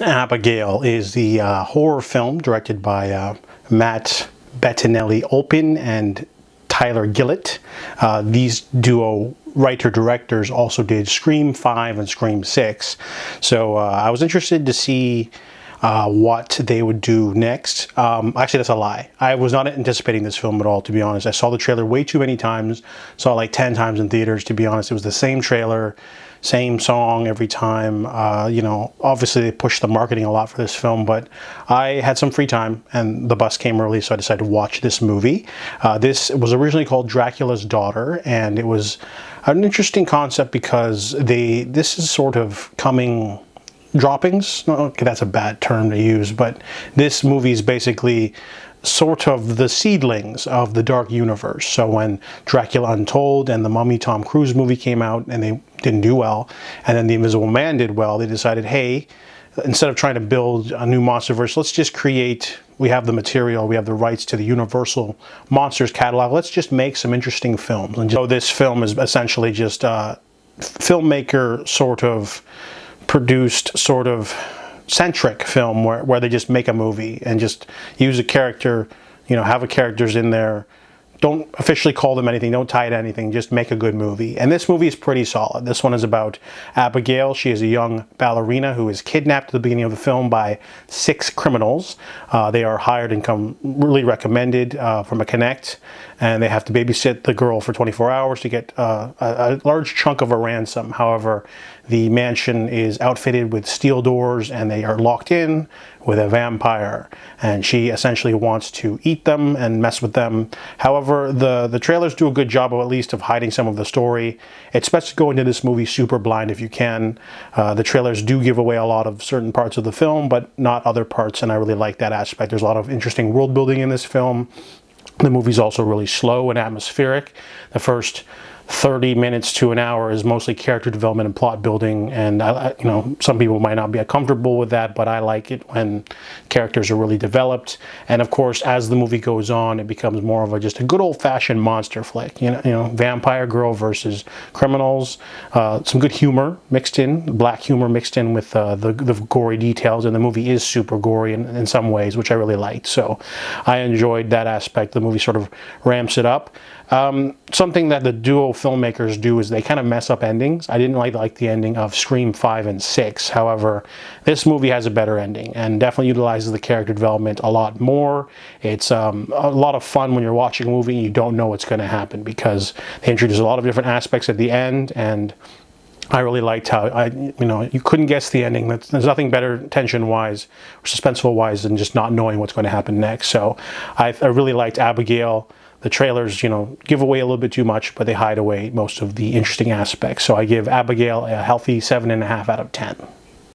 Abigail is the horror film directed by Matt Bettinelli-Olpin and Tyler Gillett. These duo writer-directors also did Scream 5 and Scream 6. So I was interested to see what they would do next. Actually, that's a lie. I was not anticipating this film at all, to be honest. I saw the trailer way too many times. Saw it like 10 times in theaters, to be honest. It was the same trailer, same song every time. You know, obviously they pushed the marketing a lot for this film, but I had some free time and the bus came early, so I decided to watch this movie. This was originally called Dracula's Daughter, and it was an interesting concept because this is sort of coming droppings. Okay, that's a bad term to use, but this movie is basically sort of the seedlings of the dark universe. So when Dracula Untold and the Mummy Tom Cruise movie came out and they didn't do well, and then The Invisible Man did well, they decided, hey, instead of trying to build a new monsterverse, let's just create, we have the material, we have the rights to the Universal Monsters catalog, let's just make some interesting films. And so this film is essentially just a filmmaker sort of produced sort of centric film where they just make a movie and just use a character, you know, have the characters in there. Don't officially call them anything, don't tie it to anything, just make a good movie. And this movie is pretty solid. This one is about Abigail. She is a young ballerina who is kidnapped at the beginning of the film by 6 criminals. They are hired and come really recommended from a connect, and they have to babysit the girl for 24 hours to get a large chunk of a ransom. However, the mansion is outfitted with steel doors and they are locked in with a vampire, and she essentially wants to eat them and mess with them. However, the trailers do a good job of at least of hiding some of the story. It's best to go into this movie super blind if you can. The trailers do give away a lot of certain parts of the film, but not other parts, and I really like that aspect. There's a lot of interesting world building in this film. The movie's also really slow and atmospheric. The first 30 minutes to an hour is mostly character development and plot building, and you know, some people might not be comfortable with that, but I like it when characters are really developed. And of course, as the movie goes on, it becomes more of just a good old-fashioned monster flick. You know, vampire girl versus criminals. Some good humor mixed in, black humor mixed in with the gory details, and the movie is super gory in some ways, which I really liked. So I enjoyed that aspect. The movie sort of ramps it up. Something that the duo filmmakers do is they kind of mess up endings. I didn't like the ending of Scream 5 and 6. However, this movie has a better ending and definitely utilizes the character development a lot more. It's a lot of fun when you're watching a movie and you don't know what's going to happen because they introduce a lot of different aspects at the end, and I really liked how, you know, you couldn't guess the ending. There's nothing better tension-wise or suspenseful-wise than just not knowing what's going to happen next. So I really liked Abigail. The trailers, you know, give away a little bit too much, but they hide away most of the interesting aspects. So I give Abigail a healthy 7.5 out of 10.